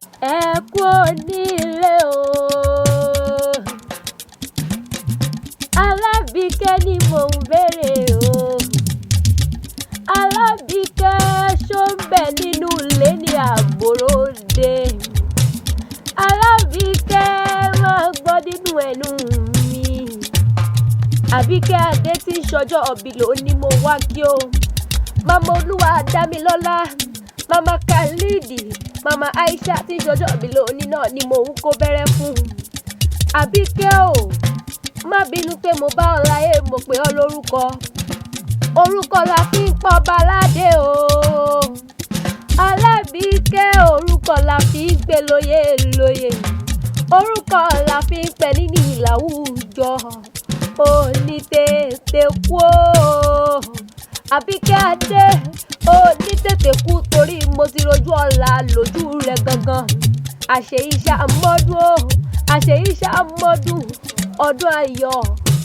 ẹ kú onílé o. Alábìíkẹ́ ni mò ń béèrè o. Alábìíkẹ́ ṣó ń bẹ nínú ilé ní àgbòròdé. Alábìíkẹ́ máa gbọ́ nínú ẹnu mi. Àbíkẹ́ Adé tí ń ṣọjọ́ ọ̀bí ló ní mo wá kí o. Màmá Olúwa Dámilọ́lá, Màmá Khalid, Màmá Aisha tí ń ṣọjọ́ ọ̀bí ló ní náà ni mò ń kó bẹ̀rẹ̀ fún. Àbíkẹ́ o, má bínú pé mo bá ọ láyé mo pè ọ́ lórúkọ. Orúkọ la fi ń pọ̀ baládé o. Alábìíkẹ́ orúkọ la fi ń pè lóyè lóyè. Orúkọ la fi ń pè nínú ìlàwùjọ. Òní tètè kú o. Àbíkẹ́ Adé òní tètè kú torí mo ti rojú ọ̀la lójú rẹ̀ gangan. Àṣeyíṣà mọ́dún o, àṣeyíṣà mọ́dún. Ọdún ayọ̀,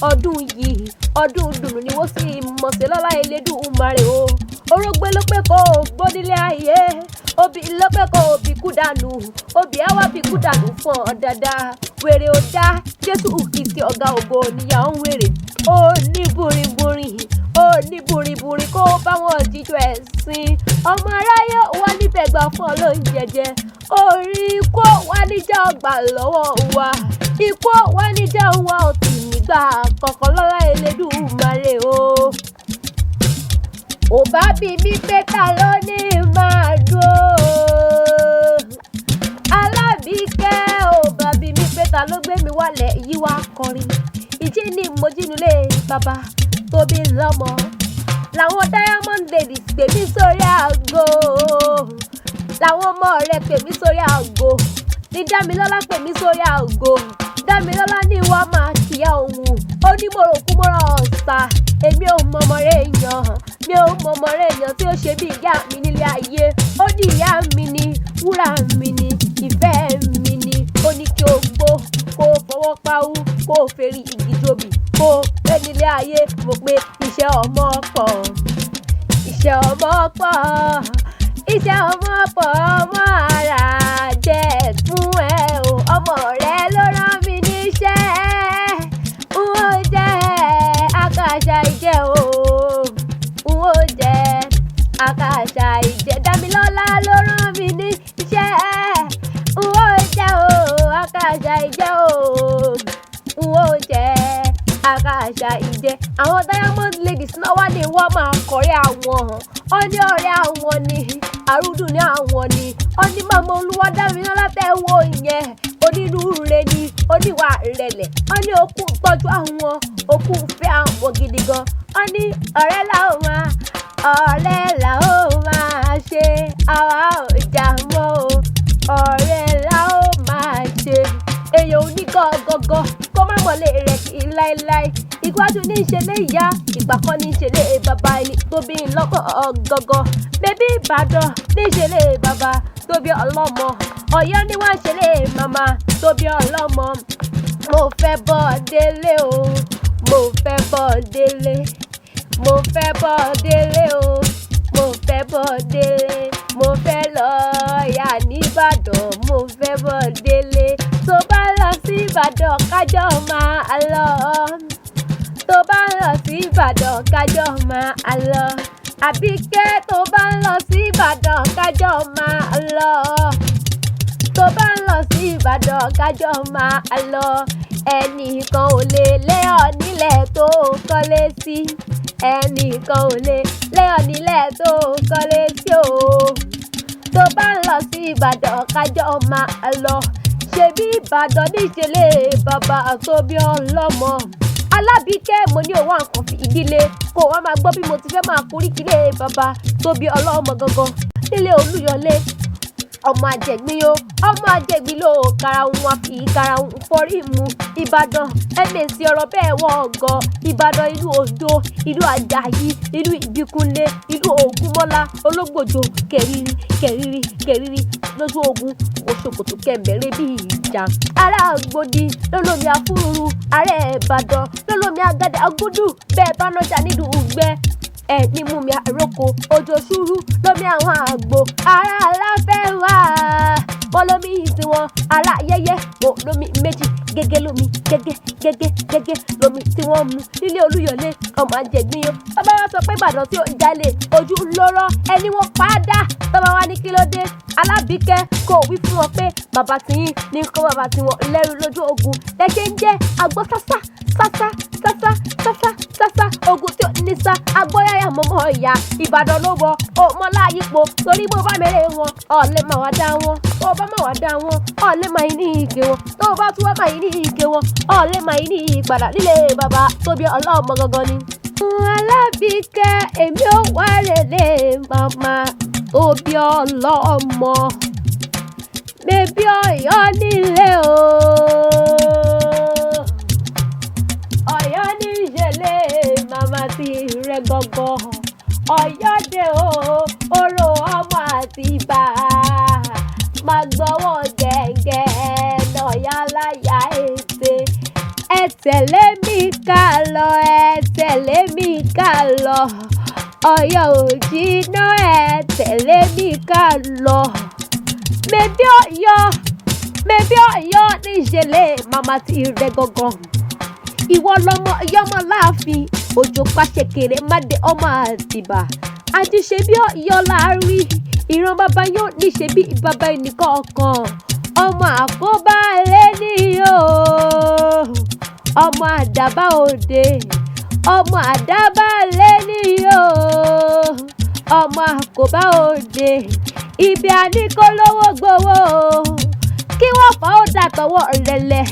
ọdún yìí, ọdún dùnú ni wọ́n sì mọ̀ sí lọ́lá Elédùmarè o. Orógbé ló pé kó o gbó nílé ayé, obì ló pé kó o bí kú dànù, obì á wá bí kú dànù fún ọ dáadáa. Wèrè ò dá, Jésù Kristi ọ̀gá ògo níyà ń wèrè. Ó ní burinburin, ó ní burinburin kó bá wọn jíjọ ẹ̀sìn. Ọmọ aráyé wá níbẹ̀ gbà fún ọ lóúnjẹ jẹ. Orí ikú wá níjà ọgbà lọ́wọ́ wa. Ikú wá níjà wa ò tì nígbà kankan lọ́lá Elédùmarè o. Ò bá bí mi pé ta ló ní máa dúró. Alábìíkẹ́ ò bá bí mi pé ta ló gbé mi wálẹ̀ yí wá kọrin. Ìjí ni mo jínulé bàbá tó bí lọ́mọ. Làwọn Diamond Ladies pè mí sórí àgọ́. Làwọn ọmọ rẹ̀ pè mí sórí àgọ́. Ní Dámilọ́lá pè mí sórí àgọ́. Dámilọ́lá ní wọ́n máa kíyà òun. Ó ní mo rò kú mọ́ra ọ̀sà. Èmi ò mọ̀mọ́ rẹ̀ èèyàn. Mi ò mọ̀mọ́ rẹ̀ èèyàn tí ó ṣe bí ìyá mi nílé ayé. Ó ní ìyá mi ni, wúrà mi ni, ìfẹ́ mi ni. Ó ní kí o gbó, kó o fọwọ́ páwú, kó o fèrè igi jobi, kó o pé nílé ayé. Mo pé iṣẹ́ ọmọ pọ̀, iṣẹ́ ọmọ pọ̀, iṣẹ́ ọmọ pọ̀, ọmọ ara jẹ́ fún ẹ o. Ọmọ rẹ ló rán mi níṣẹ́. N ó jẹ́ àkàṣà ìjẹ́ o. N ó jẹ́ àkàṣà ìjẹ́. Dámilọ́lá ló rán mi níṣẹ́. N ó jẹ́ o àkàṣà ìjẹ́ o. N ó jẹ́ àkàṣà ìjẹ́. Àwọn Diamond Ladies náà wá ní wọ́n máa kọ̀rẹ́ àwọn. Ó ní ọ̀rẹ́ àwọn ni, àrùdù ní àwọn ni. Ó ní Màmá Olúwa Dámilọ́lá tẹ́ wo ìyẹn. Onírúurẹ ni, oníwà ìrẹ̀lẹ̀. Ó ní òkú tọ́jú àwọn, òkú fẹ́ àwọn gidi gan. Ó ní ọ̀rẹ́ là ó máa, ọ̀rẹ́ là ó máa ṣe. Àwa ò jà mọ́ o, ọ̀rẹ́ là ó máa ṣe. Èèyàn ò ní gọ́gọ́gọ́ kó má mọ̀lé rẹ̀ kí láéláé. Iwájú ní ìṣẹ̀lẹ̀ ìyá, ìgbà kan ní ìṣẹ̀lẹ̀ bàbá ẹni tó bí lọ́kọ̀ gọ́gọ́. Bébí Ìbàdàn ní ìṣẹ̀lẹ̀ bàbá tó bí ọlọ́mọ. Ọ̀yọ́ ni wọ́n ṣẹlẹ̀ màmá tó bí ọlọ́mọ. Mo fẹ́ bọ́ délé o, mo fẹ́ bọ́ délé, mo fẹ́ bọ́ délé o, mo fẹ́ bọ́ délé. Mo fẹ́ lọ yà ní Ìbàdàn, mo fẹ́ bọ́ délé. Tó bá lọ sí Ìbàdàn kájọ máa lọ. Tó bá lọ sí Ìbàdàn kájọ máa lọ. Àbíkẹ́ tó bá lọ sí Ìbàdàn kájọ máa lọ. Tó bá lọ sí Ìbàdàn kájọ máa lọ. Ẹnìkan ò lè lé ọ nílẹ̀ tó kọ́lé sí. Ẹnìkan ò lè lé ọ nílẹ̀ tó kọ́lé sí o. Tó bá lọ sí Ìbàdàn kájọ máa lọ. Ṣebí Ìbàdàn níṣẹ̀lẹ̀ bàbá tó bí ọlọ́mọ. Alábìíkẹ́ mo ní òun àkàn fi ìdílé kó wá máa gbọ́ bí mo ti fẹ́ máa koríkìlé bàbá tó bí ọlọ́mọ gangan nílé Olúyọlé. Ọmọ àjẹgbín o, ọmọ àjẹgbín ló karahun wá fi karahun forí mu. Ìbàdàn ẹ̀mẹ̀sì ọ̀rọ̀ bẹ́ẹ̀ wọ́n gan. Ìbàdàn ìlú Oǹdó, ìlú Àjàyí, ìlú Ìbíkúnlé, ìlú Ògúnmọ́lá, Ológbòjò, kẹ̀rìrì kẹ̀rìrì kẹ̀rìrì lójú ogun Òṣòkòtò kẹ̀mbẹ̀rẹ̀ bí ìjà. Ará Àgbòdì lólómi àfúrúrú, ará Ìbàdàn lólómi àgàdà agúdù. Bẹ́ẹ̀ bá nájà nílùú Ugbẹ́. Ní mú mi àròkọ òjò ṣúrú lómi àwọn àgbò. Ará Aláfẹ́ wá, wọ́n olómi tiwọn aláyẹyẹ olómi méjì gẹ́gẹ́ lómi gẹ́gẹ́ lómi tí wọ́n mu nílé Olúyọ̀lé ọmọ àjẹgbín o. Bàbá wa sọ pé Ìbàdàn tí ó jalè ojú lóró ẹni wọn padà. Bàbá wa ní kí ló dé Alábìkẹ́ kò wí fún wọn pé bàbá tiyín ní kó bàbá tiwọn lẹ́rú lójú ogun lẹ́kẹ́ ń jẹ́ agbọ́ sásá ogun tí ó ní sá agbóyàyà mọ́mọ́ ìyá Ìbàdàn ló wọ ọmọláyípo torí bó bá mẹ́rẹ̀ wọn ọ̀lẹ́ máa wá dá wọn tó bá máa wá dá wọn ọ̀lẹ́ máa ní ike wọn tó bá tún wá máa ní ike wọn ọ̀lẹ́ máa ní ìpadà nílé bàbá tó bí ọlọ́mọ gangan ni. Alábìkẹ́ èmi ò wá rèlé màmá tó bí ọlọ́mọ bébí Ọ̀yọ́ nílé o. Ọ̀yọ́ ní ìṣẹ̀lẹ̀ màmá ti rẹ̀ gọ́gọ́ Ọ̀yọ́ dé o oró ọmọ àti ibà máa gbọ́wọ́ gẹ̀ǹgẹ̀ lọ́ọ̀yà láyà ètè ẹ tẹ̀lé mi ká lọ Ọ̀yọ́ ò jìnnà ẹ tẹ̀lé mi ká lọ bébí Ọ̀yọ́ ní ìṣẹ̀lẹ̀ màmá ti rẹ̀ gọ́gọ́ ìwọ lọmọ ìyọmọ láàfin òjò pàṣẹ kéré má dé ọmọ àtìbà àti ṣe bí Ọ̀yọ́ láàrí ìran bàbá yóò ní ṣe bí bàbá ẹnìkan kan ọmọ àkóbá lẹ́ni o ọmọ àdàbà òde ọmọ àdàbà lẹ́ni o ọmọ àkóbá òde ibi àníkólówó gbowó kí wọ́n fà ó dàtọwọ́ rẹ̀lẹ̀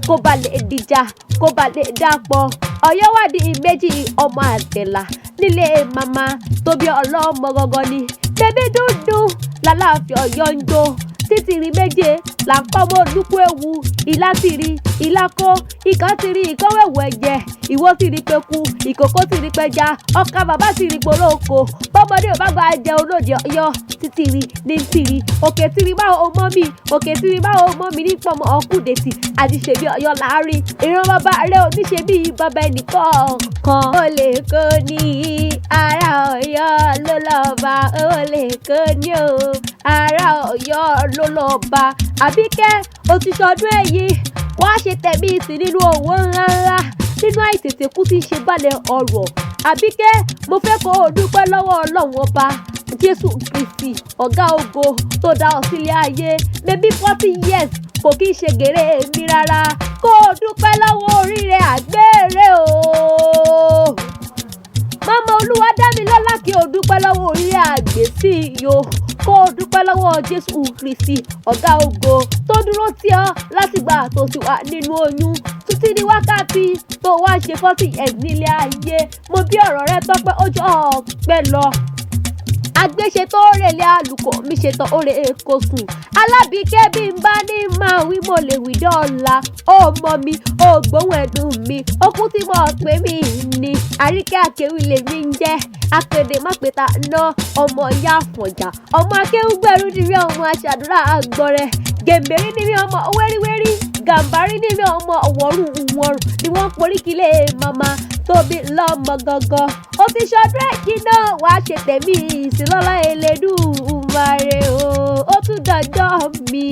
kó ba lè dìjà kó ba lè dàpọ̀ Ọ̀yọ́ wà ní méjì ọmọ àtẹ̀là nílé màmá tó bí ọlọ́mọ gangan ni bébí dúdú lálàáfíà Ọ̀yọ́ ń jó títìrì méje là ń kọ́ mọ́ olúkú ewu ìlà tìrì ìlà kó ìkan tìrì ìkọ́wẹ̀wò ẹ̀jẹ̀ ìwọ tìrì peku ìkòkò tìrì pẹja ọkà bàbá tìrì gbòòrò bọ́mọdé ò bá gba jẹ olóde Ọ̀yọ́ títìrì ní tìrì òkè tìrì báwo ọmọ mi òkè tìrì báwo ọmọ mi ní pọmọ ọkùdẹ̀tì àti ṣèbí Ọ̀yọ́ láàrin ìran bàbá rẹ oníṣe bí bàbá ẹnìkan kan ó lè kó ní ará Ọ̀yọ́ ló lọ́ba ó lè kó ní o ará Ọ̀yọ́ ló lọ́ba Àbíkẹ́ ó ti ṣọdún èyí wá ṣe tẹ̀mí ìsìn nínú owó ńláńlá nínú àìtètè kú tí ń ṣe balẹ̀ ọ̀rọ̀ Àbíkẹ́ mo fẹ́ kó o dúpẹ́ lọ́wọ́ Ọlọ́run ọba Jésù Kristi ọ̀gá ògo tó dá ọ sílé ayé maybe 40 years kò kí ń ṣe gèrè mi rárá kó o dúpẹ́ lọ́wọ́ oríire àgbèrè o. Màmá Olúwa dá mi lọ́lá kí o dúpẹ́ lọ́wọ́ oríire àgbèsí yo kó o dúpẹ́ lọ́wọ́ Jésù Kristi ọ̀gá ògo tó dúró tì ọ́ látìgbà tó ti wà nínú oyún títí ní wákàtí tó wá ṣe 40 years nílé ayé mo bí ọ̀rọ̀ rẹ tọ́pẹ́ ojú ọ̀pẹ lọ. Àgbéṣe tó rèlé àlùkò mi ṣetán òrè èkó sùn Alábìkẹ́ bí n bá ní máa wí mo lè wí dọ́ọ̀la ó mọ mi ó gbóhùn ẹ̀dùn mi okùn tí mo pè mí ní Àríkẹ́ Akéwì lèmi ń jẹ́ akéde mápẹ́ta ná ọmọ ìyá àfọ̀njà ọmọ akéwùgbẹ̀rú ni mi ọmọ aṣàdúrà àgbọ̀rẹ̀ gèmbèrí ni mi ọmọ wẹ́ríwẹ́rí gàmbárí ni mi ọmọ ọ̀wọ́rùn ni wọ́n poríkìlẹ̀ màmá tóbi lọ́mọ gangan ó ti ṣọdún ẹ̀kí náà wá ṣe tẹ̀mí ìsìnlọ́lá Elédùmarè o ó tún dọjọ́ mi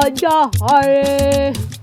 ọjọ́ ọ̀rẹ́.